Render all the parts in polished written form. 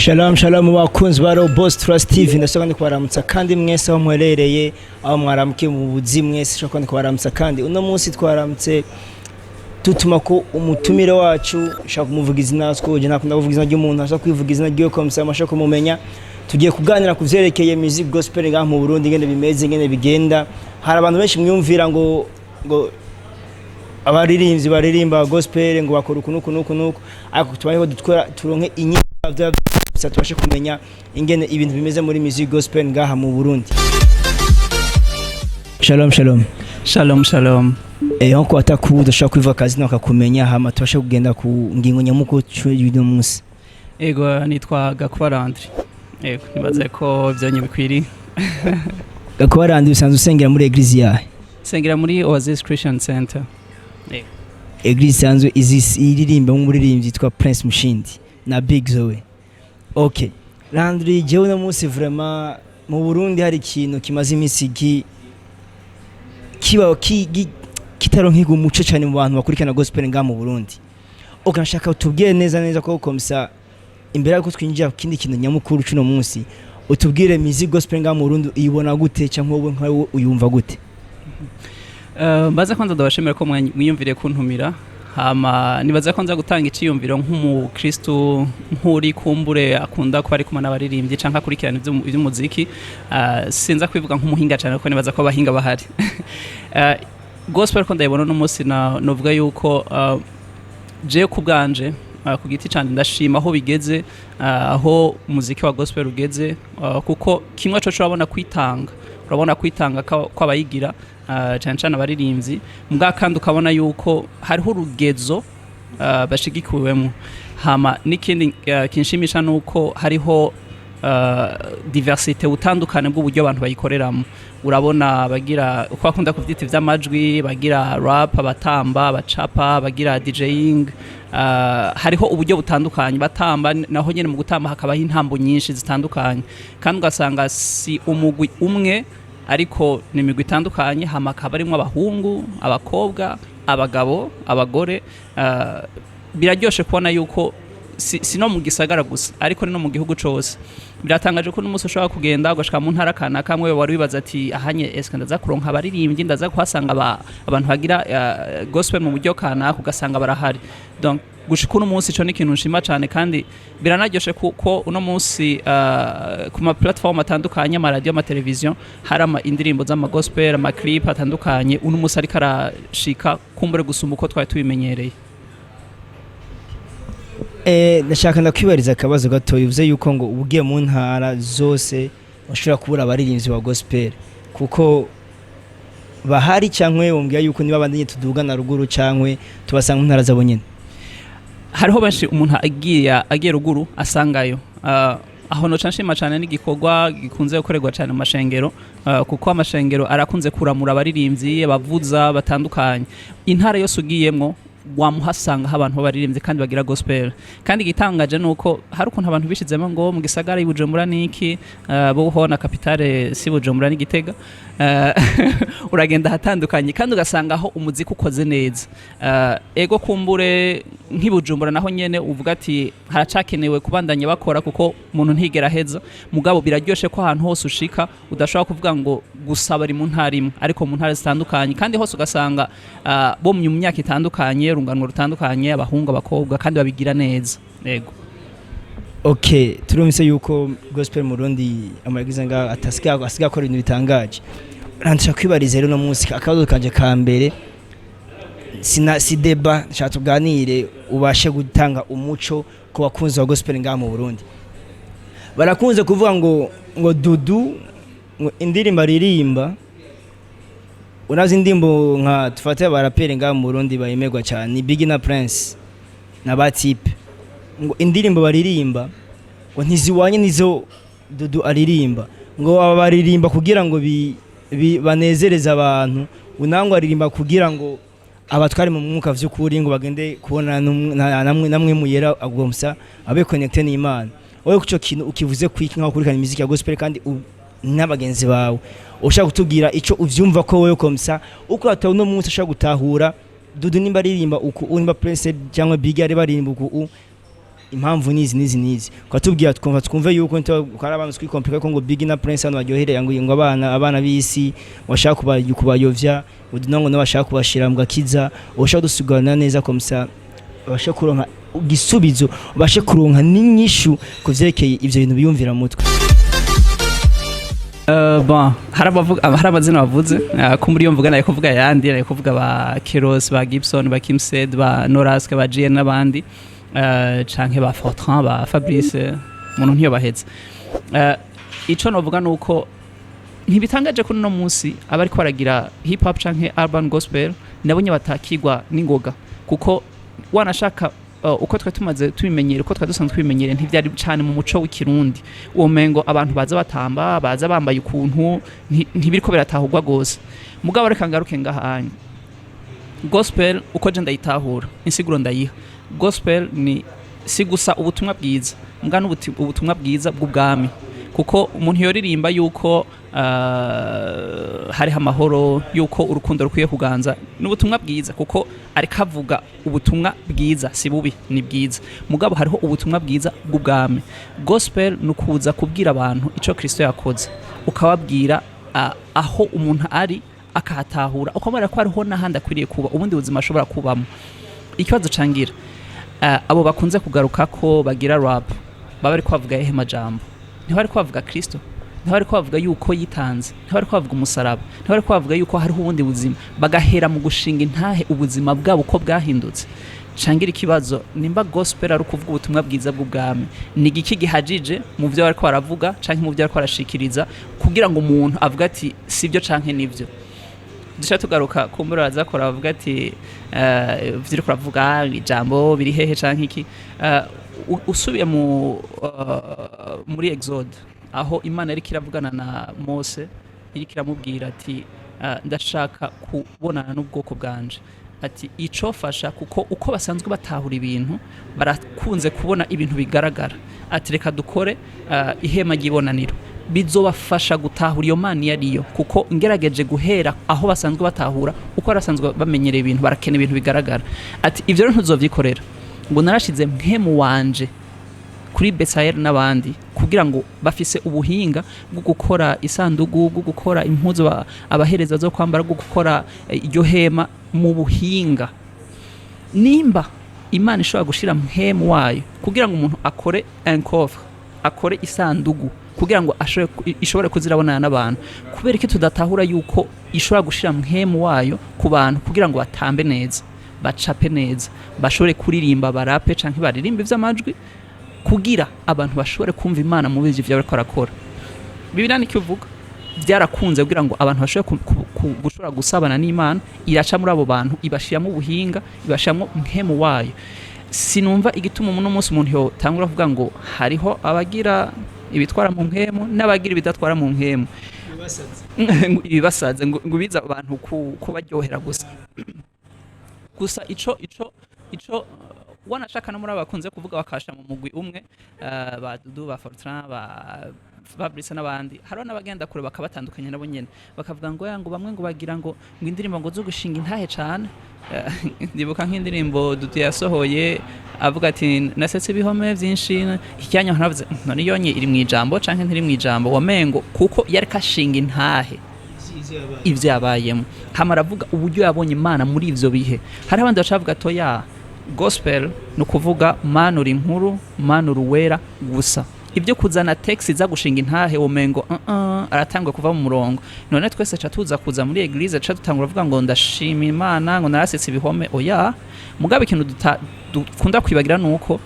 Shalom shalom bakunzi ba Rehoboth Trust TV ndashaka ndi kwaramutsa kandi mwese aho mwerereye aho mwaramuke mu buzi mwese shaka ndi kwaramutsa kandi uno munsi twaramutse tutuma ko umutumire wacu shaka kumuvuga izina sko je nakunda kuvuga izina ry'umuntu ashaka kwivuga izina ryo komisa mashaka kumumenya tugiye kuganira kuvyerekeye music gospel nga mu Burundi ngene bimeze ngene bigenda hari abantu benshi mwumvira ngo abaririmvyi baririmba gospel ngo bakora ukuntu ariko tubayeho turonke inyika tubashe kumenya ingene ibintu bimeze muri music gospel ngaha mu Burundi. Shalom shalom. Shalom shalom. Onko atakuda shaka kwiva kazi nakakumenya hama tubashe kugenda ku ngingo nyamuko cy'uyu munsi. Ego nitwa Landry. Ego nibaze ko byanyu bikwiri. Landry usanzwe usengera muri eglise yahe? Sengera muri Oasis Christian Center. Eglise sanzwe iririmba mu muririmbyi yitwa Prince Mushindi na Big Zoe. Okay. Landry jewe no munsi vraiment mu Burundi hari ikintu kimaze iminsi kiba kitaronkiga umuco cyane mu bantu bakurikirana gospel nga mu Burundi. Ukanashaka utubwire neza ko komisa imbere y'uko twinjira kindi kintu nyamukuru cy'uno munsi utubwire music gospel nga mu Burundi uyibona gute cyangwa wowe nkawe uyumva gute? Mbaza kwanza ndabashimira ko mwiyumvire kuntumira hama nibaza ko nza gutanga iciyumviro nk'umukristo nk'uri kumbure akunda ko ari kumana abaririmbyi canka kurikirana ivy'umuziki sinza kwivuga nk'umuhinga cyane ko nibaza ko abahinga bahari. Gospel ko ndayibona no munsi novuga yuko je kubganje ku giti cyane ndashima aho bigeze aho umuziki wa gospel ugeze kuko kimwe cyo urabona kwitanga kw'abayigira cyane abaririmbyi mbwa kandi ukabona yuko hariho urugezo bashigikuwemo hama n'ikindi kinshimisha nuko hariho diversite utandukane bw'uburyo abantu bayikoreramo urabona bagira uko akunda kuvyita ivy'amajwi bagira rap abatamba abacapa bagira DJing hariho uburyo butandukanye batamba naho nyene mu gutamba hakabaho intambo nyinshi zitandukanye kandi ugasanga si umugwi umwe ariko nimigwi itandukanye hama kabarimwe abahungu abakobwa abagabo abagore biraryoshe kubona yuko sino mu gisagara gusa ariko no mu gihugu cyose biratangaje ko n'umunsi ushobora kugenda ugashika mu ntara kana kamwe wari wibaza ati ahanye eske ndaza kuronka abaririmbyi ndaza kuhasanga abantu bagira gospel mu buryo kana kugasanga barahari donc gushika uno munsi cyo n'ikintu nshima cyane kandi biranaryoshe ko uno munsi ku ma platform atandukanye ama radio ama television harama indirimbo z'ama gospel ama clip atandukanye uno munsi ari karashika kumbure gusumba uko twari tubimenyereye. Ndashaka ndakwibariza akabazo gato bivuze yuko ngo ubugiye mu ntara zose ushobora kubura abaririmbyi ba gospel kuko bahari cyangwe umbwiye yuko niba bandanye tudugana ruguru cyangwe tubasanga mu ntara zabo nyene. Hariho benshi umuntu agiye ruguru asangayo aho no canshima cyane n'igikorwa gikunze gukorerwa cyane mu mashengero kuko amashengero arakunze kuramura abaririmbyi bavuza batandukanye intara yose ugiyemo wamuhasanga abantu babaririmbye kandi bagira gospel kandi gitangaje nuko hari ukuntu abantu bishizemo ngo mu gisagara y'Ibujumbura niki bo hona capitale si Bujumbura ni Gitega uragenda hatandukanye kandi ugasanga aho umuziki ukoze neza ego kumbure nk'Ibujumbura naho nyene uvuga ati haracakenewe kubandanya bakora kuko umuntu ntigera heza mugabo biraryoshe ko ahantu hose ushika udashobora kuvuga ngo gusaba ari mu ntara imwe ariko mu ntara zitandukanye kandi hose ugasanga bo mu myaka itandukanye urunganwa rutandukanye abahungu abakobwa kandi babigira neza yego. Okay, turumvise yuko gospel mu Burundi amagize nga asiga akora ibintu bitangaje. Ndashaka kwibariza rero no munsi akabazo kanje ka mbere si deba nshaka tuganire ubashe gutanga umuco ku bakunzi wa gospel nga mu Burundi. Barakunze kuvuga ngo dudu ngo indirimbo aririmba unazi indimbo nka tufate barapere nga mu Burundi bayemerwa cyane ni Big na Prince na Batipe ngo indirimbo baririmba ngo ntiziwanye nizo dudu aririmba ngo abaririmba kugira ngo banezereza abantu unangwa aririmba kugira ngo abatwari mu mwuka vy'ukuri ngo bagende kubona namwe muyera agomsa abe connecte n'Imana. Oyo kuco kintu ukivuze kwiki nka kurikana imiziki ya gospel kandi n'abagenzi bawe ushaka kutubwira ico uvyumva ko wewe komsa uko atawe no munsi ushaka gutahura dudu nimba aririmba uku nimba Prince cyangwa Big ari baririmba uku impamvu nizi kwatubwira twumve yuko twari abantu twikomplika ko ngo Big na Prince hano baryohereye ngo abana b'isi bashaka kubayovya udinongo no bashaka kubashira mu gakiza ubashaka dusigana neza komisa bashe kuronka gisubizo bashe kuronka n'inyishu kuvyerekeye ivyo bintu biyumvira mutwe. Hari amazina bavuze ko muri yo mvuga nayo kuvuga yandi nayo kuvuga ba Keros ba Gibson ba Kimsed ba Norask ba GN n'abandi canke ba Fortran ba Fabrice umuntu ntiyo bahetse ico novuga nuko ntibitangaje ko no munsi abari ko baragira hip hop canke urban gospel nabonye batakigwa n'ingoga kuko wanashaka uko twa tumaze tubimenyere uko twa dusanzwe tubimenyere ntivyari cyane mu muco w'ikirundi uwo mengo abantu baza batamba baza bambaye ukuntu ntibiriko biratahurwa gose mugabo reka ngaruke ngahanye gospel uko je ndayitahura insiguro ndayiha gospel ni sigusa ubutumwa bwiza mbwa ubutumwa bwiza bw'ubwami kuko umuntu yoririmba yuko hariho amahoro yuko urukundo rukwiye kuganza n'ubutumwa bwiza kuko ariko avuga ubutumwa bwiza si bubi ni bwiza mugabo hariho ubutumwa bwiza bw'ubwami gospel nukuza kubwira abantu ico Kristo yakoze ukababwira aho umuntu ari akahatahura ukamara ko hariho n'ahandi akwiriye kuba ubundi buzima ashobora kubamo ikibazo cangira abo bakunze kugaruka ko bagira rap baba ari kwavuga ehe majambo ntibari kwavuga Kristo ntibari kwavuga yuko yitanze ntibari kwavuga umusaraba ntibari kwavuga yuko hariho ubundi buzima bagahera mu gushinga intahe ubuzima bwabo uko bwahindutse cangira ikibazo nimba gospel ari kuvuga ubutumwa bwiza bw'ubwami ni giki gihajije mu byo bari kwaravuga canke mu byo bari kwarashikiriza kugira ngo umuntu avuga ati sivyo canke nivyo dusha tugaruka kumbura azakora avuga ati vyiri kuravuga ijambo biri hehe canke iki usubiye muri Exode aho Imana yari kiravugana na Mose yari kiramubwira ati ndashaka kubonana n'ubwoko bwanje ati icofasha kuko uko basanzwe batahura ibintu barakunze kubona ibintu bigaragara ati reka dukore ihema ry'ibonaniro bizobafasha gutahura iyo Mana yariyo kuko ngerageje guhera aho basanzwe batahura uko barasanzwe bamenyereye ibintu barakena ibintu bigaragara ati ivyo rero ntuzovyikorera ngo narashize mpemu wanje kuri Betsael n'abandi kugira ngo bafise ubuhinga bwo gukora isandugu bwo gukora impuzu abahereza zo kwambara bwo gukora iryo hema mu buhinga nimba Imana ishobora gushira mpemu wayo kugira ngo umuntu akore un coffre akore isandugu kugira ngo ishobore kuzirabonana n'abantu kubera iki tudatahura yuko ishobora gushira mpemu wayo ku bantu kugira ngo batambe neza bacape neza bashobore kuririmba barape canke baririmba ivy'amajwi kugira abantu bashobore kumva Imana mu bije byo bariko rakora Bibiliya nikivuga byarakunze kugira ngo abantu bashobore gushobora gusabana n'Imana iraca muri abo bantu ibashiramo ubuhinga ibashiramo mpemu wayo sinumva igituma umuntu umunsi umuntu yo tangura kuvuga ngo hariho abagira ibitwara mu mpemu n'abagira ibidatwara mu mpemu ibibasaze ngo biza abantu kubaryohera gusa ico wanashaka no muri abakunze kuvuga bakasha mu mugwi umwe ba Dudu ba Fortran ba Fabrice n'abandi hariho n'abagenda kure bakabatandukanya nabo nyene bakavuga ngo yango bamwe ngo bagira ngo indirimbo ngo zo gushinga intahe cane ndibuka nk'indirimbo Dudu yasohoye avuga ati nasetse ibihome vyinshi icyanya ntaravuze none yonye iri mu ijambo canke ntiri mu ijambo wamengo kuko yari kashinga intahe ivyo yabayemo hamara avuga uburyo yabonye Imana muri ivyo bihe hari abandi bacavuga to ya gospel no kuvuga manura inkuru manura uwera gusa ibyo kuzana text za gushinga intahe womengo aratangwe kuva mu murongo none twese ca tuza kuza muri eglise ca dutangura kuvuga ngo ndashima Imana ngo narasetse ibihome oya mugabe ikintu dukunda kwibagira nuko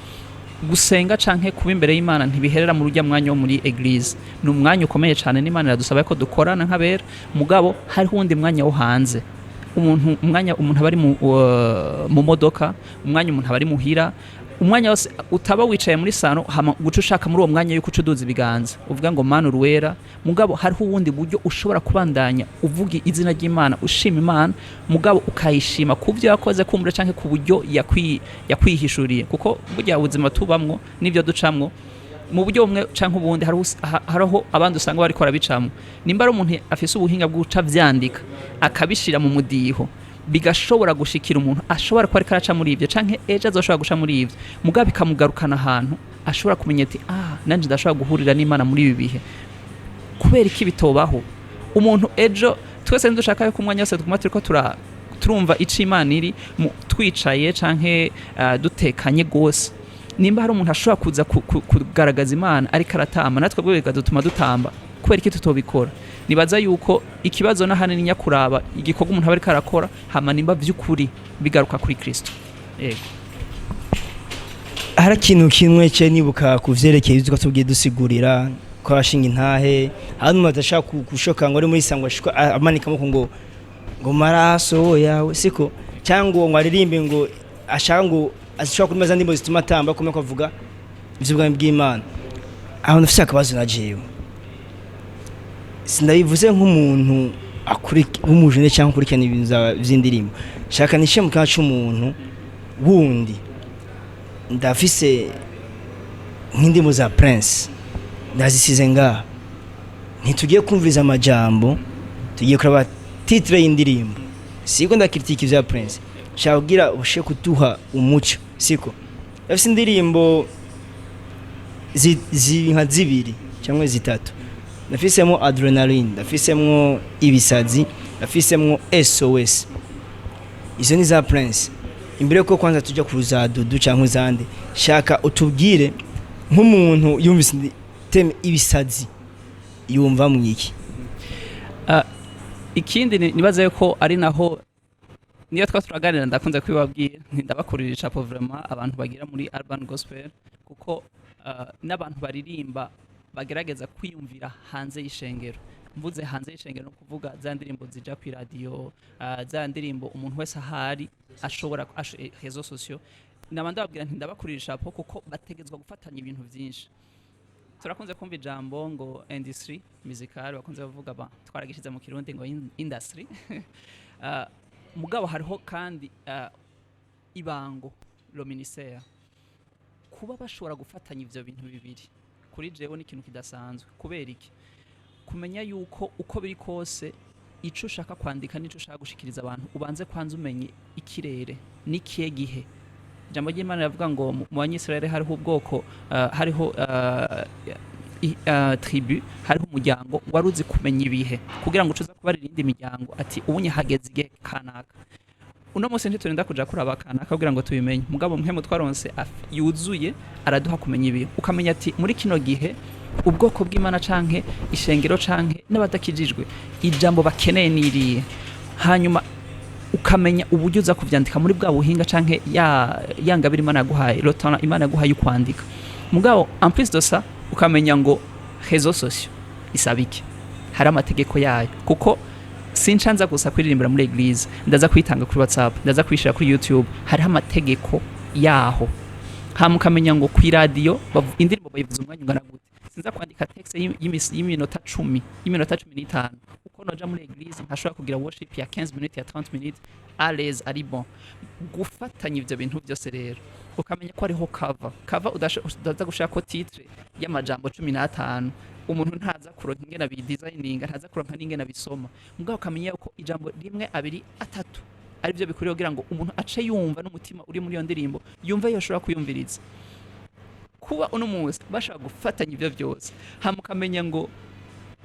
gusenga canke kuba imbere y'Imana ntibiherera mu rujya mwanya wo muri eglise ni umwanya ukomeye cyane n'Imana iradusaba ko dukorana nk'abera mugabo hariho undi mwanya wo hanze umwanya umuntu abari mu modoka umwanya umuntu abari muhira umwanya wose utaba wicaye muri sano guca ushaka muri uwo mwanya yuko ucuduza ibiganza uvuga ngo Mana uruwera mugabo hariho ubundi buryo ushobora kubandanya uvuga izina ry'Imana ushima Imana mugabo ukayishima kuvyo yakoze kumbura canke ku buryo yakwihishuriye kuko burya ubuzima tubamwo nivyo ducamwo mu buryo bumwe canke ubundi hariho abandi usanga bari kora bicamwo nimba ari umuntu afise ubuhinga bw'uca vyandika akabishira mu mudiho bigashobora gushikira umuntu ashobora kuba ariko araca muri ivyo canke ejo azoshobora guca muri ivyo mugabo bikamugarukana ahantu ashobora kumenya ati nanje ndashobora guhurira n'Imana muri ibi bihe kubera iki bitobaho umuntu ejo twese ndushaka yo kumwanya wose tuguma turiko turumva ico Imana iri twicaye canke dutekanye gose nimba hari umuntu ashobora kuza kugaragaza Imana ariko aratamba natwe bwo bigatuma dutamba kubera iki tutobikora nibaza yuko ikibazo nahanini nyakuraba igikorwa umuntu aba arakora hama nimba vy'ukuri bigaruka kuri Kristo yego hari ikintu kimwe cye nibuka kuvyerekeye uzi ko tubwiye dusigurira ko ashinga intahe hano madashaka kushoka ngo ari muri sangwa shiko amanika muko ngo maraso yawe siko cyangwa ngo aririmbe ngo ashaka ngo ashaka kumeza ndimbo zituma tamba kumwe kwavuga ivy'ubwami bw'Imana aho ndafise akabazo na jewe sindabivuze nk'umuntu akuri umujene cyangwa kurikana ibintu vy'indirimbo shaka nishe mu kacu umuntu wundi ndafise nk'indimo za Prince ndazisize ngaha ntitugiye kumviriza amajambo tugiye kuraba titre y'indirimbo siko ndakritika ivya Prince shaka kugira ubushe kuduha umuco siko ndafise indirimbo nka zibiri cyangwa zitatu ndafisemo adrenaline ndafisemo ibisazi ndafisemo SOS izo ni za Prince imbere ko kwanza tujya kuza dudu cyangwa zande shaka utubwire nk'umuntu yumvise teme ibisazi yumva mu iki ikindi nibaza yuko ari naho niyo turaganira ndakunze kwibabwira ndabakuririsha po vraiment abantu bagira muri urban gospel kuko n'abantu baririmba bagerageza kwiyumvira hanze y'ishengero mvuze hanze y'ishengero no kuvuga za ndirimbo zija ku radio za ndirimbo umuntu wese ahari ashobora réseaux sociaux nabandi babwira ndabakuririsha po kuko bategezwa gufatanya ibintu byinshi turakunze kumva ijambo ngo industry musical bakunze bavuga twaragishize mu kirundi ngo industry mugabo hariho kandi ibango lo ministère kuba bashobora gufatanya ivyo bintu bibiri kuri jewe ni ikintu kidasanzwe kubera iki kumenya yuko uko biri kose ico ushaka kwandika nico ushaka gushikiriza abantu ubanze kwanza umenye ikirere n'ikihe gihe jambo ry'Imana ravuga ngo mu banyisirayeli hariho ubwoko hariho tribu hariho umuryango waruzi kumenya ibihe kugira ngo ucuza kubarira indi miryango ati ubunye hageze igihe kanaka uno munsi ntiturinda kuja kuraba kanaka kugira ngo tubimenye mugabo mwe twaronse yuzuye araduha kumenya ibihe ukamenya ati muri kino gihe ubwoko bw'Imana canke ishengero canke n'abadakijijwe ijambo bakeneye niriye hanyuma ukamenya uburyo uza kuvyandika muri bwa buhinga canke yangabira Imana yaguhaye lotana Imana yaguhaye kwandika mugabo en plus de ça ukamenya ngo réseaux sociaux isabike hari amategeko yayo kuko sincanza gusa kwiririmbira muri eglise ndaza kwitanga kuri WhatsApp ndaza kwishira kuri YouTube hari amategeko yaho hamukamenya ngo ku radio indirimbo bayivuza umwanya ungana gute sinza kwandika text y'iminota 10 y'iminota 15 uko noja muri eglise ntashobora kugira worship ya 15 minutes ya 30 minutes à l'aise ari bon gufatanya ivyo bintu byose rero ukamenya ko ariho cover udaza gushaka ko titre y'amajambo 15 umuntu ntaza kuronka ingena bi designinga ntaza kuronka n'ingena bisoma mugabo ukamenya ko ijambo rimwe abiri atatu ari byo bikuriye kugira ngo umuntu ace yumva n'umutima uri muri yo ndirimbo yumva yoshobora kuyumviriza kuba uno munsi bashaka gufatanya ivyo byose hamukamenya ngo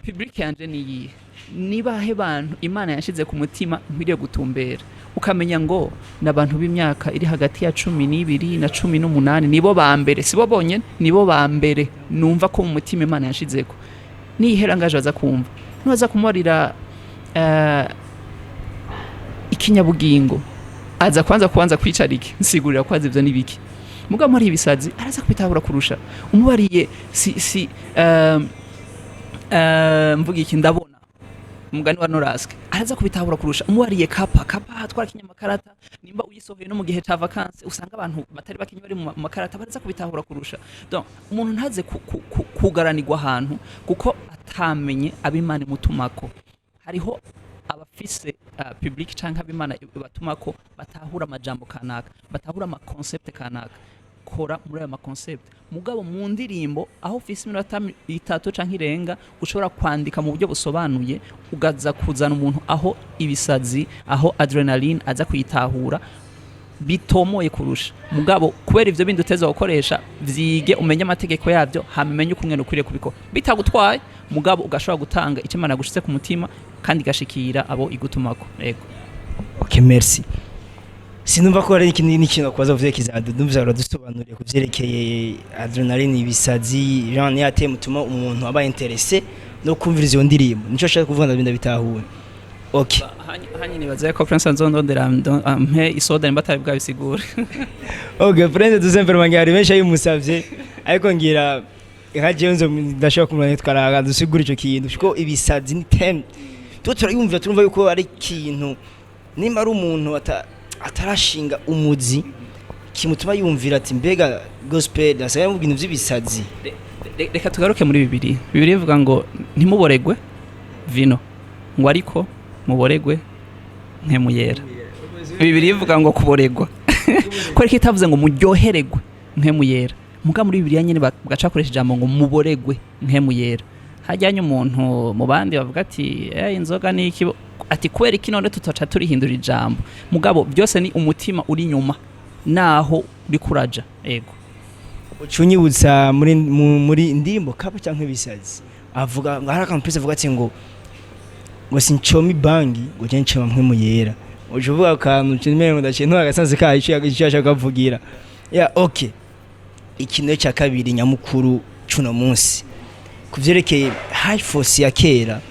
public yanje niyi nibahe bantu Imana yashize ku mutima nkwiriye gutumbera ukamenya ngo nabantu b'imyaka iri hagati ya 12 na 18 nibo ba mbere sibo bonyene nibo ba mbere numva ko mu mutima Imana yashizeko nihera ngaje aza kumva nwaza kumurira ikinyabugingo aza kubanza kwicarike nsigurira kwaza ivyo nibiki mugabo muri ibisazi araza kubitabura kurusha umubariye mvuga iki ndabona umugani wa Noraske araza kubitabura kurusha umubariye kapa twara kinyamakarata nimba uyisohoye no mu gihe ca vacances usanga abantu batari bakinyi bari mu makarata baraza kubitabura kurusha donc umuntu ntaze kugaranirwa ahantu kuko atamenye abimana mutumako hariho abafise public canke abimana batumako batahura amajambo kanaka batahura ama concept kanaka kora muri aya makonsept mugabo mu ndirimbo aho ufise iminota 3 canke irenga ushobora kwandika mu buryo busobanuye ugaza kuzana umuntu aho ibisazi aho adrenaline aza kuyitahura bitomoye kurusha mugabo kubera ivyo bindi uteza gukoresha vyige umenye amategeko yavyo hamenye ukumwe ukwiriye kubikora bitagutwaye mugabo ugashobora gutanga icyo Imana gushitse ku mutima kandi gashikira abo igutumako yego. Okay, merci. Sinumva ko ari ikintu kwaza vuze kizadu ndumva uradusobanuriye kuvyerekeye adrenaline ibisazi Jean yateye mutuma umuntu aba intéressé no kumvira izo ndirimbo nico ashaka kuvuga ndabinda bitahuye. Okay. Hanyi nibaza ko Prince Nzondondera mpe isoda nimbatari bwa bisigura. Okay, Prince duzemper mangari mesha yimusavye ariko ngira nkaje nzo ndashaka kumenya twaraga dusigura ico kintu shiko ibisazi ni tem turayumvira turumva yuko ari ikintu nimba ari umuntu atarashinga umuzi kimutuma yumvira ati mbega gospel asaya mu bintu by'ibisazi. Reka tugaruke muri Bibiliya ivuga ngo ntimuboregwe vino ngo ariko muboregwe nkemuyera. Bibiliya ivuga ngo kuboregwa ko reka itavuze ngo muryoheregwe nkemuyera muga muri Bibiliya nyene bagacakoresha ijambo ngo muboregwe nkemuyera. Hajyanye umuntu mu bandi bavuga ati inzoga ni iki ati kwera iki none tutaca turihindura ijambo mugabo byose ni umutima uri nyuma naho uri kuraja yego. Ucunyibutsa muri ndimbo kapo cyangwa ibisazi avuga ngo hari akantu avuga ati ngo sincomi bangi ngo cyane nkemuyera ujuvuga akantu cyemeye ngo ndakintu agasanze ka icyo ashaka kuvugira ya okay. Ikintu cya kabiri nyamukuru cuno munsi kuvyerekeye high force ya kera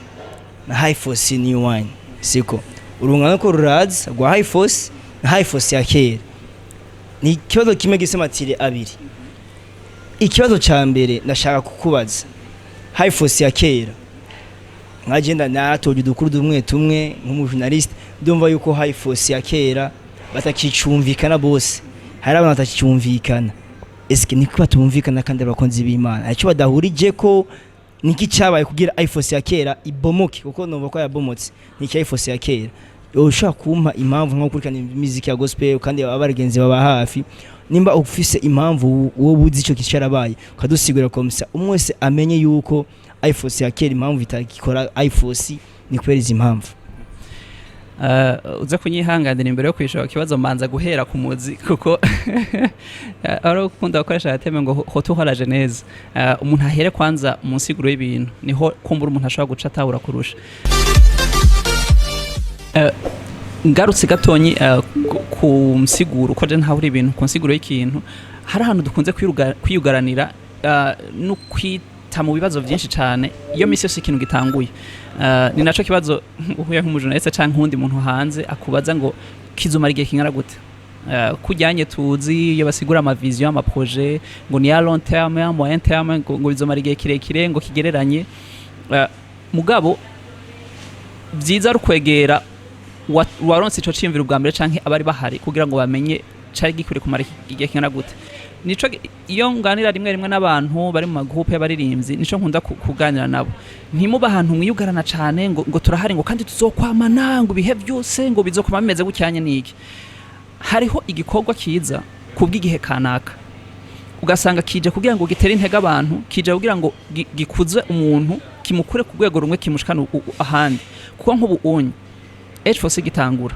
na high force new one siko urungano ko rurazi rwa high force na high force ya kera ni kibazo kimwe gisematire abiri. Ikibazo ca mbere ndashaka kukubaza high force ya kera nkagenda natoje dukuru dumwe tumwe nk'umujournalist ndumva yuko high force ya kera batakicumvikana bose hari abantu batakicumvikana eske niko batumvikana kandi abakonzi b'Imana aco badahurije ko niki cyabaye kugira iPhone ya kera ibomoke kuko numva ko yabomotse niki iPhone ya kera ushaka kumpa impamvu nko kurikana imiziki ya gospel kandi abagenzi baba hafi nimba ufise impamvu wo buzi ico kicarabaye kadusigura komisa umwese amenye yuko iPhone ya kera impamvu itakikora iPhone ni kweriza impamvu. Uza kunyihanganira imbere yo kwishura kibazo manza guhera ku muzi kuko ari ukunda gukoresha yateme ngo hotuhara geneze umuntu ahere kwanza mu nsiguro y'ibintu niho kumbura umuntu ashobora guca atahura kurusha. Ngarutse gatonyi ku msiguro ko je ntahura ibintu ku nsiguro y'ikintu hari ahantu dukunze kwiyugaranira no kwita mu bibazo byinshi cyane iyo misi yose ikintu gitanguye. Ni naco kibazo uhuye nk'umujournaliste canke undi muntu hanze akubaza ngo kizumara igihe kingana gute kujyanye tuzi iyo basigura ama vision ama projet ngo ni ya long term ya moyen term ngo bizomara igihe kirekire ngo kigereranye mugabo byiza rukwegera waronse ico cimvira ubwa mbere canke abari bahari kugira ngo bamenye cari gikure kumara igihe kingana gute. Nico iyo nganira rimwe n'abantu bari mu magroupe y'abaririmbyi nico nkunda kuganira nabo ntimuba ahantu mwiyugarana cyane ngo turahari ngo kandi tuzokwamana ngo bihe byose ngo bizokoma bimeze gucyanye niki. Hariho igikorwa kiza kubw'igihe kanaka ugasanga kije kugira ngo gitere intege abantu kije kugira ngo gikuze umuntu kimukure ku rwego rumwe kimushikana ahandi kuko nk'ubu unye H4 gitangura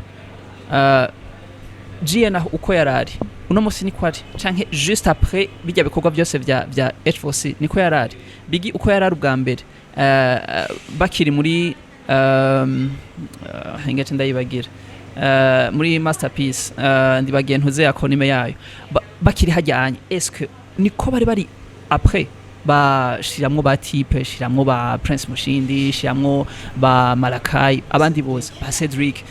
GN uko yarari uno musi ni kwari canke juste après bijya bikorwa byose bya H4 niko yarari bigi uko yarari ubwa mbere bakiri muri ingete ndayibagira muri masterpiece ndibagiye ntuze yakonime yayo bakiri hajyanye eske niko bari après bashiramwo ba type shiramwo ba Prince Mushindi shiramwo ba Malakai abandi bose ba Cedric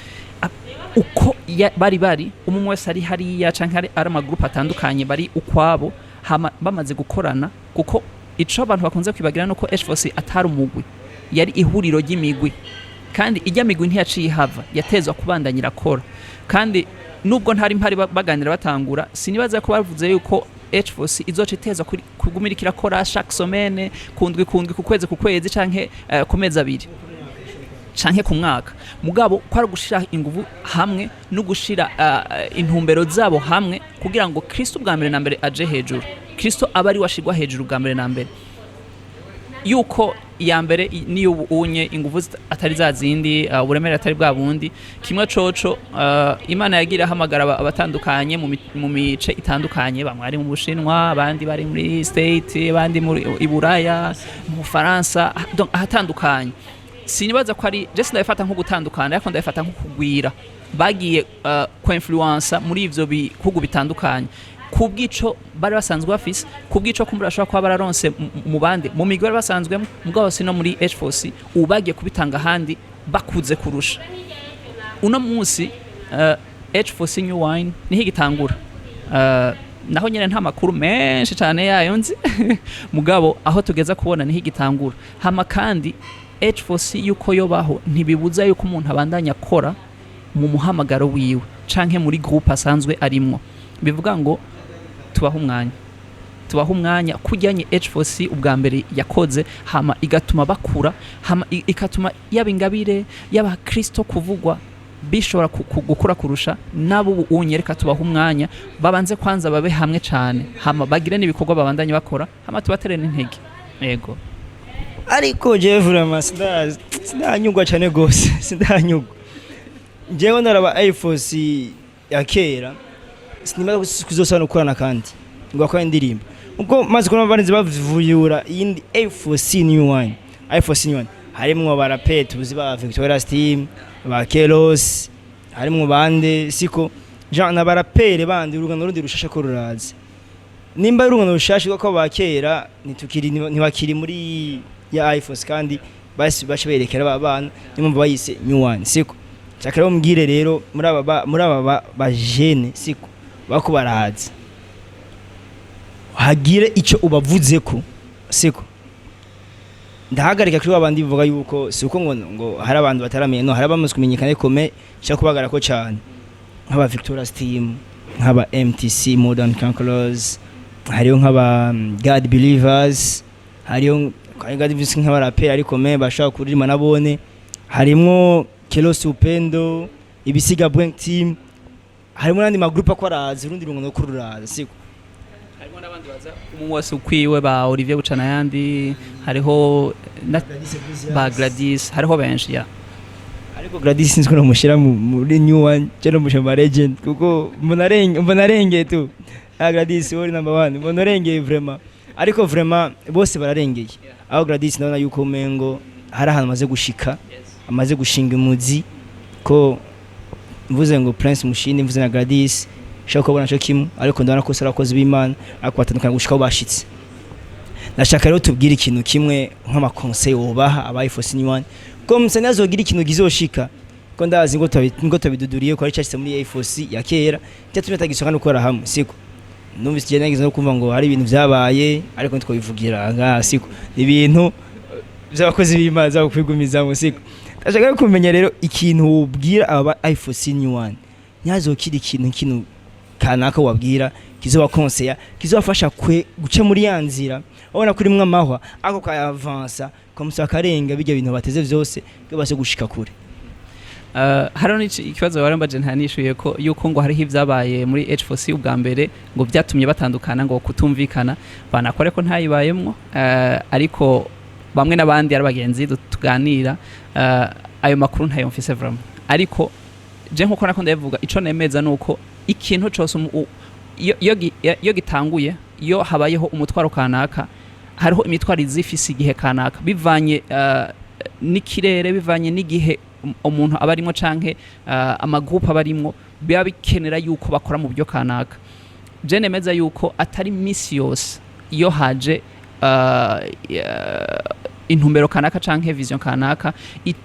uko bari umwe wese ari hariya canke ari ama group atandukanye bari ukwabo bamaze gukorana kuko ico abantu bakunze kwibagira nuko H4 atari umugwi yari ihuriro ry'imigwi kandi ijya migwi ntiyaciye hava yatezwa kubandanyira kora kandi nubwo ntari mpari baganira batangura sinibaza ko bavuze yuko H4 izoca iteza kugumirikira kora chaque semaine kundwi ku kwezi canke ku mezi abiri canke ku mwaka mugabo ko ari gushira inguvu hamwe no gushira intumbero zabo hamwe kugira ngo Kristo bwa mbere na mbere aje hejuru. Kristo abari washigwa hejuru bwa mbere na mbere, yuko iya mbere niyo unye inguvu atari za zindi, uburemere atari bwa bundi. Kimwe coco imana yagira hamagara abatandukanye mu mice itandukanye, bamwe ari mu Bushinwa, abandi bari muri state, abandi muri Iburaya, mu Faransa, donc ahatandukanye. Sinibaza ko ari just ndabifata nko gutandukana, ariko ndabifata nko kugwira, bagiye ko influence muri ivyo bihugu bitandukanye kubwico bari basanzwe bafise, kubwico kumbura ashobora kuba bararonse mu bande mu migore basanzwe mugabo sino muri H4C ubagiye kubitanga handi bakuze kurusha. Uno munsi H4C New Wine niho gitangura, naho nyene nta makuru menshi cyane yayo nzi mugabo aho tugeza kubona niho gitangura. Hama kandi H4C yuko yobaho ntibibuza yuko umuntu abandanya akora mu muhamagaro wiwe canke muri groupe asanzwe arimwo. Bivuga ngo tubaho umwanya kujyanye H4C ubwa mbere yakoze, hama igatuma bakura, hama ikatuma yaba ingabire yaba Kristo kuvugwa bishobora gukura kurusha nabo unyereka. Tubaho umwanya babanze kwanza babe hamwe cyane, hama bagire n'ibikorwa babandanye bakora, hama tubatere n'intege. Yego, ariko jewe vraiment sindanyugwa cyane gose, sindanyugwa jewe naraba H4C yakera, sinimaze kuzosana ukorana kandi ngo akora indirimbo ubwo maze kubona abanzi bavuyura iyindi H4C New Wine. H4C New Wine harimwo abaraperi tuzi ba Victoria Steam, ba Kelos, harimwo bande siko Jean n'abaraperi bandi urugano rundi rushasha ko rurazi. Nimba urugano rushasha ko bakera ntibakiri muri ya H4C kandi basi basheberekera abana nimba bayise New Wine siko. Chakara mbwire rero muri aba ba jeune siko bako barahaza hagire ico ubavuze ko siko. Ndahagarika kuri abandi bivuga yuko siko ngo hari abantu bataramenye, no hari abamaze kumenyekana kome cyo kubagara ko cyane nk'aba Victoria Steam, nk'aba MTC Modern Conquerors, hariyo nk'aba God Believers, hariyo God Believers nk'aba rapper ariko me bashaka kurima nabone, harimwo Kelos Upendo, ibisiga Blank Team, harimo nandi magroup akwarazi rundi rungo no kururaza siko. Harimo nabandi baza umwose ukwiwe ba Olivier Bucana yandi, hariho ba Gladys, hariho benshi ya. Ariko Gladys sinzwe no mushira muri New One cyane mushamba legend kuko mbonarenge tu. Gladys wori number 1 mbonarenge vraiment, ariko vraiment bose bararengeye. Aho Gladys ndabona yuko mengo hari ahantu maze gushika, amaze gushinga umuzi ko mvuze ngo Prince Mushini, mvuze na Gladys shaka kubona cyo kimwe, ariko ndabona ko sarakoze b'Imana ariko batandukana gushika bashitse. Nashaka rero tubwire ikintu kimwe nk'ama conseil ubaha aba H4C New Wine ko musana azogira ikintu gizoshika ko ndazi ngo tabiduduriye ko ari cyashitse muri H4C ya kera cyatumye tagishoka no gukora hamwe siko. Numvise cyane ngize no kumva ngo hari ibintu byabaye ariko ntiko bivugira nga siko, ibintu by'abakozi b'Imana za kwigumiza mu siko. Ndashaka kumenya rero ikintu ubwira aba H4C New Wine nyazokira ikintu kanaka wabwira kizoba conseil kizofasha guca muri yanzira abona kuri mwe amahwa ako ka avansa komsa karenga bijya bintu bateze vyose byo base gushika kure. Haro ni ikibazo warambaje ntanishuye ko yuko ngo hariho ivyabaye muri H4C ubwa mbere ngo byatumye batandukana ngo kutumvikana banakore ko ntayibayemwo, ariko bamwe nabandi ari bagenzi tuganira ayo makuru ntayo mfise vraiment. Ariko je nkuko nako ndavuga ico nemeza nuko ikintu cyose iyo gitanguye, iyo habayeho umutwaro kanaka, hariho imitwaro izifise igihe kanaka bivanye n'ikirere, bivanye n'igihe umuntu abarimo canke amagroupe abarimo biba bikenera yuko bakora mu byo kanaka. Je nemeza yuko atari misi yose iyo haje intumbero kanaka canke vision kanaka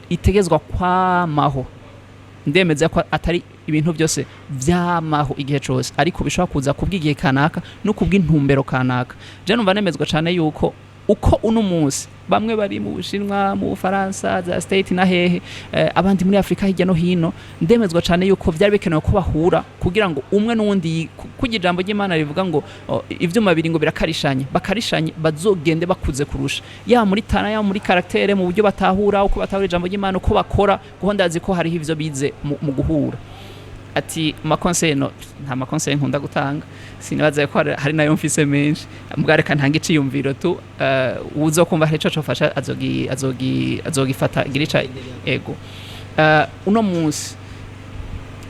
itegezwa kwamaho. Ndemeza ko atari ibintu byose vyamaho igihe cyose, ariko bishobora kuza kubwigiye kanaka no kubw'intumbero kanaka. Je numva nemezwa cyane yuko uko uno munsi bamwe bari mu Bushinwa mu Bufaransa za state na hehe abandi muri Afrika hirya no hino ndemezwa cyane yuko byari bikenewe ko bahura kugira ngo umwe n'undi kugira ijambo ry'Imana rivuga ngo ivyuma biri ngo birakarishanye bakarishanye bazogende bakuze kurusha ya muri tana ya muri karaktere mu buryo batahura uko batahura ijambo ry'Imana uko bakora kuko ndazi ko hari ivyo bize mu guhura ati makonseil no nta makonseil nkunda gutanga sinibaza ko hari nayo mfise menshi mubwareka ntanga iciyumviro tu uzokumva hari ico cofasha azogifata girica ego uno munsi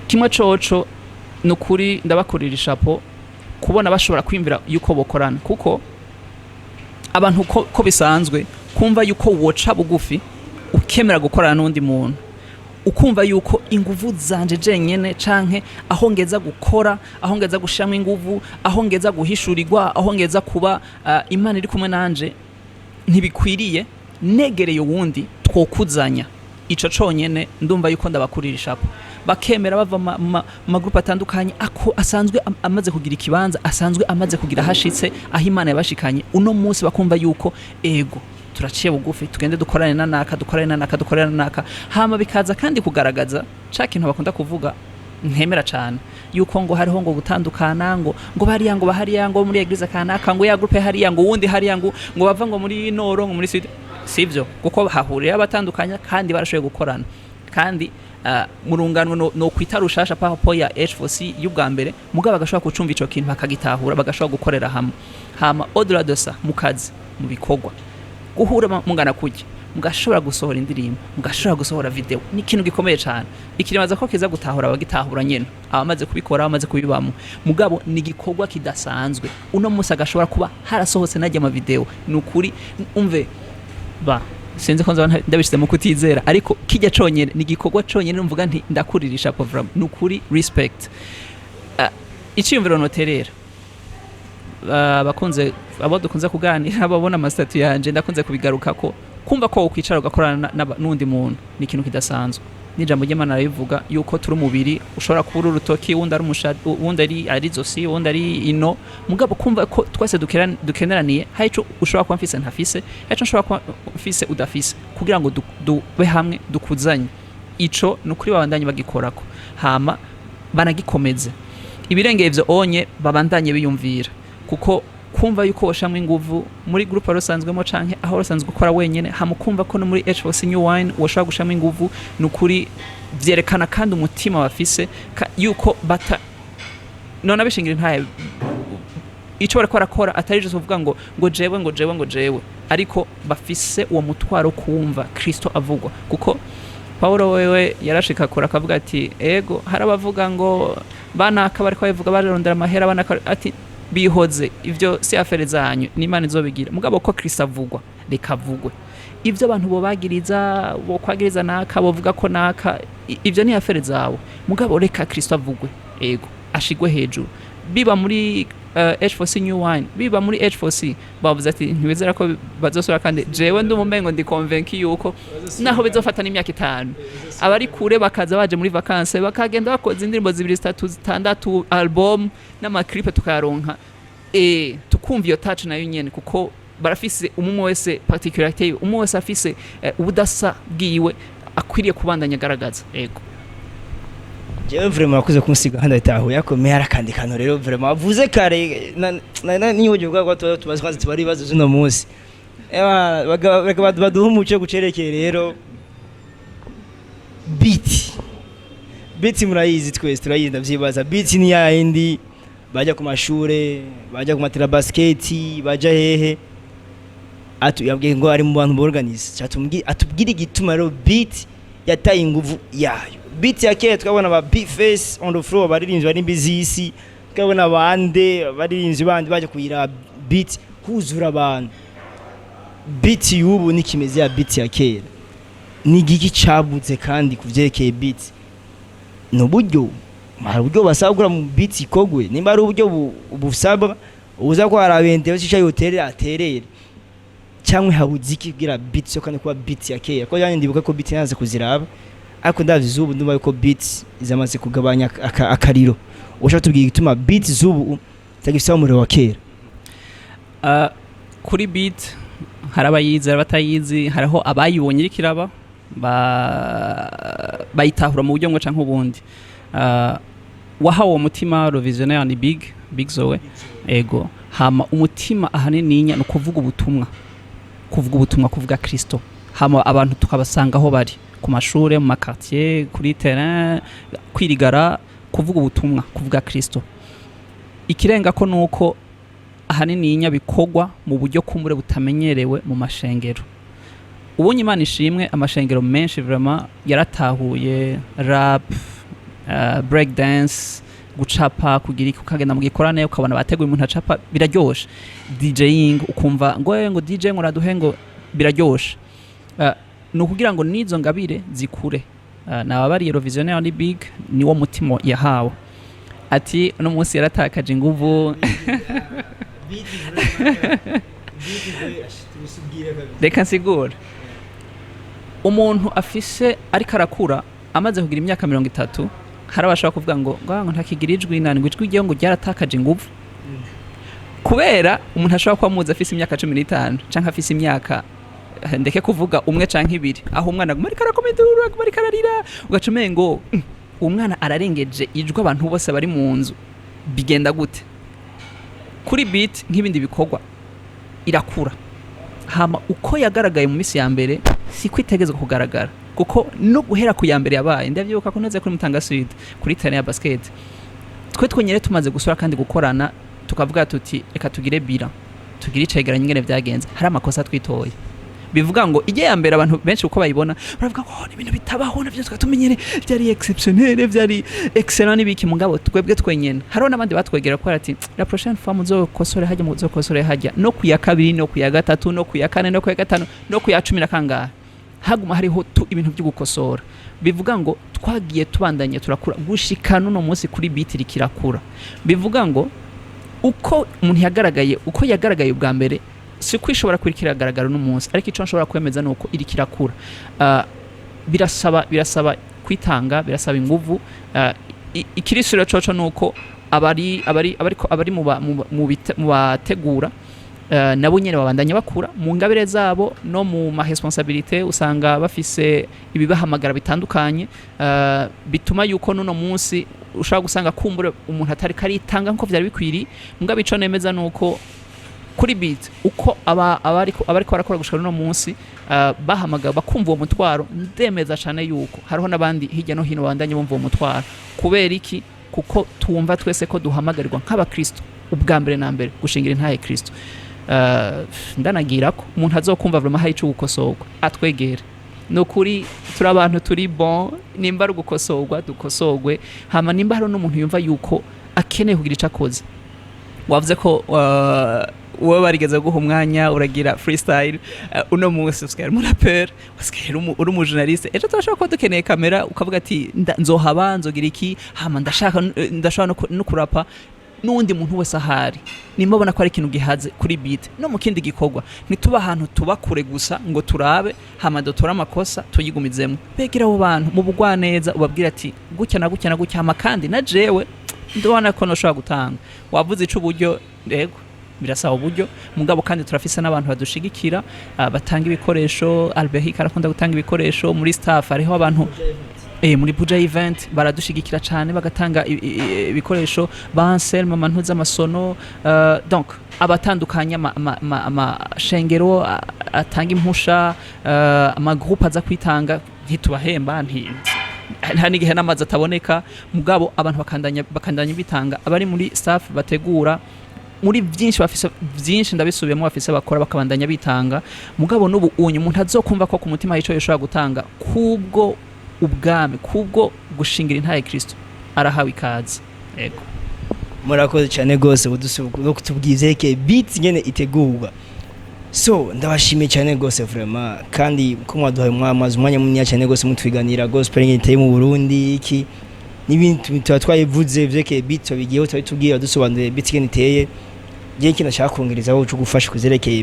kimwe coco nukuri ndabakurira ishapo kubona bashobora kwimvira yuko bokorana kuko abantu ko bisanzwe kumva yuko woca bugufi ukemera gukorana n'undi muntu ukumva yuko inguvu zanje jenyene canke aho ngeza gukora aho ngeza gushamwa inguvu aho ngeza guhishurirwa aho ngeza kuba Imana iri kumwe nanje ntibikwiriye negereye wundi twokuzanya ico conyene ndumva yuko ndabakurira ishapo bakemera bava ma group atandukanye ako asanzwe amaze kugira ikibanza asanzwe amaze kugira hashitse aho Imana yabashikanye uno munsi bakumva yuko ego turaciye bugufi tugende dukorane nanaka hama bikaza kandi kugaragaza ca kintu bakunda kuvuga ntemera cyane yuko ngo hariho ngo gutandukana ngo bariya ngo bahariya ngo muri eglise kanaka ngo ya groupe hariya ngo wundi hariya ngo bava ngo muri noro ngo muri sud sivyo kuko hahuriye abatandukanya kandi barashoboye gukorana kandi murunganwe no kwita rushasha papo ya H4C y'ubwa mbere mugabo bagashobora kucumva ico kintu bakagitahura bagashobora gukorera hamwe hama au-delà de ça mu kazi mu bikorwa guhura mungana kujya mugashobora gusohora indirimbo mugashobora gusohora video ni ikintu gikomeye cyane ikirimaza ko kiza gutahura abagitahura nyene abamaze kubikora abamaze kubibamo mugabo ni gikorwa kidasanzwe uno munsi agashobora kuba harasohotse najya ama video nukuri umve ba sinzi ko ndabishyize mu kutizera ariko kijya conyene ni gikorwa conyene mvuga nti ndakuririsha program nukuri respect iciyumviro noterera bakunze abo dukunze kuganira babona amasitatu yanje ndakunze kubigaruka ko kumva ko ukwicara ugakorana n'undi muntu ni ikintu kidasanzwe n'ijambo ry'Imana rivuga yuko turi umubiri ushobora kubura urutoki wundi ari umushadi wundi ari zosi wundi ari ino mugabo kumva ko twese dukeneraniye haico ushobora kuba mfise ntafise haico ushobora kuba mfise udafise kugira ngo dube hamwe dukuzanye ico nukuri babandanye bagikorako hama banagikomeze ibirengeye ivyo onye babandanye biyumvira kuko kumva yuko washamwe inguvu muri group arosanzwemo canke aho rosanzwe gukora wenyene hamukumva ko no muri H4C New Wine washaka gushamwa inguvu nukuri vyerekana kandi umutima bafise yuko bata none abishingira ntaye ico bariko barakora atari je kuvuga ngo jewe ariko bafise uwo mutwaro kumva Kristo avugwa kuko Paulo wewe yarashika kora akavuga ati ego harabavuga ngo banaka bariko bavuga barondera amahera banaka ati bihoze ivyo si afere zanyu n'Imana izobigira mugabo ko Kristo avugwa rekavugwe ivyo abantu bo bagiriza bo kwagiriza naka bovuga ko naka ivyo ni afere zawo mugabo reka Kristo avugwe ego ashigwe hejuru biba muri H4C New Wine biba muri H4C bavuze ati ntibizera ko bazosura kandi jewe ndumumengo ndi convaincu yuko naho bizofata n'imyaka 5 abari kure bakaza baje muri vacances bakagenda bakoze indirimbo 2 3 6 album n'amaklipe tukaronka tukumva iyo touch nayo nyene kuko barafise umwe wese particularité umwe wese afise ubudasa bwiwe akwiriye kubandanya garagaza ego jewe vraiment nakuze kunsiga handa itaho yakomeye arakandi kantu rero vraiment avuze kare niyo gihugu kwa tubazi kwazi tubari bazo zino munsi baduha umuco gucerekeye rero beat murayizi twese turayizi ndavyibaza beat ni yindi baja ku mashure baja ku matera basket baja hehe yabwiye ngo ari mu bantu borganize atubwira igituma rero beat yataye inguvu yayo beat ya kera twabona ba big face on the floor baririnzi bari mbizisi twabona bande baririnzi bandi baje kuyira beat kuzura abantu beat yubu ni kimeze ya beat ya kera ni giki cabuze kandi kuvyekeye beat no buryo mara buryo basabura mu beat ikogwe nimba ari uburyo busaba uza ko arabende bashika yoterera aterere cyangwa habuziki kugira beat so kandi kuba beat ya kera ko yani ndibuka ko beat yanze kuziraba ariko ndazi zubu ndumva yuko beat izamaze kugabanya akariro ushaka tubwiye gituma beat zubu tagifisa umure wa kera kuri beat hari abayizi hari abatayizi hariho abayibonye iriko iraba bayitahura mu buryo ngo canke ubundi wahawe umutima Revisionaire ni big zoe ego hama umutima ahanininya no kuvuga ubutumwa kuvuga Kristo hama abantu tukabasanga aho bari ku mashure mu makartier kuri terrain kwirigara kuvuga ubutumwa kuvuga Kristo ikirenga ko nuko ahanininya bikogwa mu buryo kumure butamenyerewe mu mashengero ubonye Imana ishimwe amashengero menshi vraiment yaratahuye rap break dance gucapa kugira ukagenda mu gikorane ukabona bateguye umuntu acapa biraryoshe DJing ukumva ngo DJ ngo raduhe ngo biraryoshe no kugira ngo nizo ngabire zikure naba bari Revisionaire ni big niwo mutima yahawe ati no munsi yaratakaje inguvu reka nsigura umuntu afise ariko arakura amaze kugira imyaka 30 harabashaka kuvuga ngo ntakigira ijwi nani ijwi giye ngo ryaratakaje inguvu kubera umuntu ashobora kuba muzi afise imyaka 15 canke afise imyaka ndeke kuvuga umwe canke ibiri aho umwana aguma ariko arakomedura aguma ariko ararira ugacumeye ngo umwana ararengeje ijwi abantu bose bari mu nzu bigenda gute kuri beat nk'ibindi bikorwa irakura hama uko yagaragaye mu misi ya mbere si kwitegeza kugaragara kuko no guhera ku ya mbere yabaye ndavyibuka ko neze kuri Mutanga Sud kuri terrain ya basket twe twonyere tumaze gusura kandi gukorana tukavuga tuti reka tugire bira tugire icegeranye ingene vyagenze hari amakosa twitoye bivuga ngo ije ya mbere abantu benshi uko bayibona baravuga ko ni ibintu bitabaho navyo tukatumenyere byari exceptionnel byari excellent nibiki mugabo twebwe twenyene haro nabandi batwegera ko ati la prochaine fois muzokosore hajya muzokosore hajya no kuya kabiri no kuya gatatu no kuya kane no kuya gatano no kuya 10 kangahe haguma hariho ibintu byo gukosora bivuga ngo twagiye tubandanye turakura gushika no munsi kuri beat rikirakura bivuga ngo uko umuntu yagaragaye ubwa mbere si kwishobora kwirikiragaragara no munsi ariko ico nshobora kwemeza nuko irikirakura birasaba kwitanga birasaba inguvu ikirisiro coco nuko abari mu bategura nabo nyene babandanya bakura mu ngabire zabo no mu ma responsabilité usanga bafise ibibahamagara bitandukanye bituma yuko nuno munsi ushaka gusanga kumbure umuntu atari karitanga nko vyari bikwiri mugabe ico nemeza nuko kuri beat uko abariko barakora gushika no munsi bahamagara bakumva uwo mutwaro ndemeza cyane yuko hariho nabandi hirya no hino bandanye bumva uwo mutwaro kubera iki kuko tumva twese ko duhamagarirwa nk'abakristo ubwa mbere na mbere gushingira intaye Kristo ndanagira ko umuntu azokumva vraiment hari ico gukosorwa atwegere no kuri turi abantu turi bon nimba ari gukosorwa dukosorwe hama nimba hari n'umuntu yumva yuko akeneye kugira icakoze wavuze ko wowe barigeze guha umwanya uragira freestyle uno munsi usikara murapera usikara uri mu journaliste ejo turashaka ko dukeneye kamera ukavuga ati nzohaba nzogira iki hama ndashaka no kurapa n'undi muntu wese ahari nimubona ko ari ikintu gihaze kuri beat no mu kindi gikorwa nituba ahantu tubakure gusa ngo turabe hama dotora amakosa tuyigumizemo begera abo bantu mu bugwa neza ubabwira ati gutya na gutya hama kandi na jewe ndabona ko noshobora gutanga wavuze ico uburyo yego birasaba uburyo mugabo kandi turafise n'abantu badushigikira batanga ibikoresho Albert arakunda gutanga ibikoresho muri staff ariho abantu muri Buja event baradushigikira cyane bagatanga ibikoresho Anselme mantuza amasono donc abatandukanya amashengero atanga impusha ama groupe aza kwitanga ntitubahemba nta n'igihe n'amazi ataboneka mugabo abantu bakandanya bitanga abari muri staff bategura muri byinshi ndabisubiyemo bafise bakora bakabandanya bitanga mugabo n'ubu umuntu azokumva ko ku mutima yico yoshobora gutanga kubwo ubwami kubwo gushingira intaye Kristo arahawe ikaze yego murakoze cyane gose no kutubwize ke beat nyene itegurwa so ndabashimiye cyane gose vraiment kandi ko mwaduhaye umwanya munini cyane gose mutwiganira gospel nyiteye mu Burundi iki n'ibintu twayivuze vyeke beat bigiye tubwira dusobanure beat nyene iteye je kintu cyakongeriza aho cyo gufasha kuzerekeye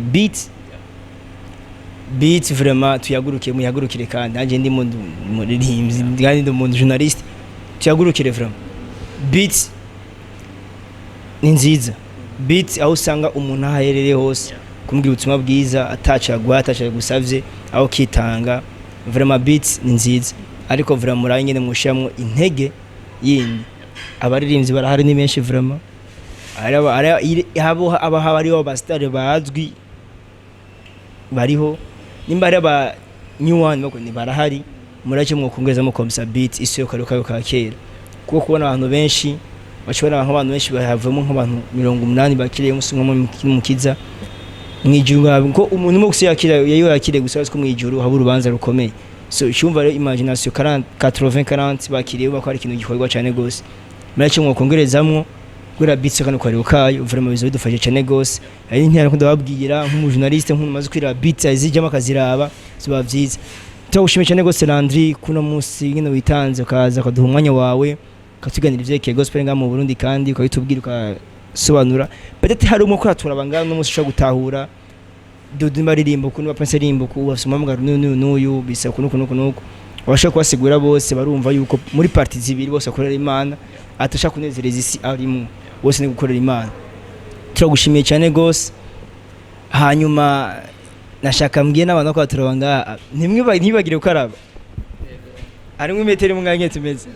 beat vraiment tuyagurukire kandi anje ndi muri kandi ndi mu journalist tuyagurukire vraiment beat ni nziza beat aho usanga umuntu aherereye hose kumbwira ubutumwa bwiza atacagwa gusavye aho kitanga vraiment beats ni nziza ariko vraiment muraye nyene mushyamwo intege yindi abaririmbyi barahari ni benshi vraiment aba hariho abastare bazwi bariho nimba ari aba new one bako ni barahari muraje mwo kongezamo komsa beat isi yo karuka ka kera kuko kubona abantu benshi bashobora abantu benshi bahavamo nk'abantu 80 bakiriye musumwe mu kiza mwijunga ngo umuntu mo gusiyakira yayo yakire gusa ko mwijuru haba urubanza rukomeye so cyumva rero imagination 80 bakiriye bako ari ikintu gikorwa cyane gose muraje mwo kongerezamwo gura beat kandi ko ari ukayo vraiment bizo bidufashe cyane gose ari ntiyara ko ndababwira nk'umujournaliste nk'umaze kwira beat azijama kaziraba ziba vyiza tugushimiye cyane gose Landry kuno munsi ngene witanze ukaza kaduha umwanya wawe katuganira ivyeke gospel nga mu Burundi kandi ukabitubwira ukasobanura peut-être hari umukora turabanga no munsi ushaka gutahura dudu maririmbo kuno bapense rimbo ku wasoma mugaro n'uyu bisa kuno washaka kwasigura bose barumva yuko muri parti zibiri bose akorera Imana atashaka kunezereza isi arimo bose ni gukorera Imana turagushimiye cyane gose hanyuma nashaka mbwiye n'abantu ko turabanga ntibagire ukaraba arimwe metero munganye tumeze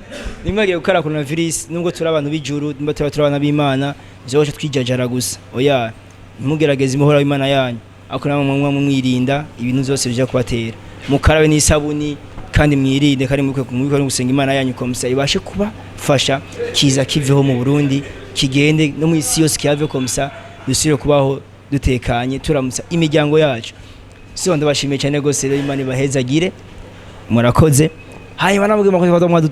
nimwagire ukara coronavirus nubwo turi abantu bijuru nimba turabana b'Imana zoje twijajara gusa oya mugerageze imihora y'Imana yanyu akora mu mwirinda ibintu zose bija kubatera mukarabe n'isabuni kandi mwirinde kandi mukwe gusenga Imana yanyu komisa ibashe kuba fasha kiza kiveho mu Burundi kigende no mu isi yose kyave komisa dusire kubaho dutekanye turamutsa imiryango yacu so ndabashimiye cyane gose rero Imana ibahezagire murakoze hanyuma namubwiye makoze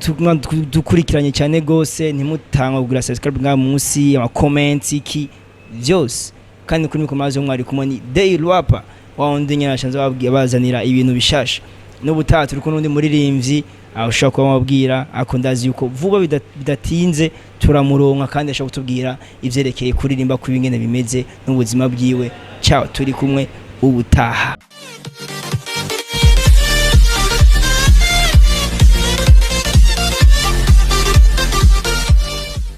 dukurikiranye cyane gose ntimutanga kugura subscribe nga munsi ama comments iki byose kandi kuri mikomazo mwari kumoni day rapa wawundi nyashanze babwiye bazanira ibintu bishasha n'ubutaha turi ko nundi muririmbyi ashaka kubabwira akondazi yuko vuba bidatinze turamuronka kandi ashaka kutubwira ivyerekeye kuririmba kw'ibingene bimeze n'ubuzima bwiwe ciao turi kumwe ubutaha.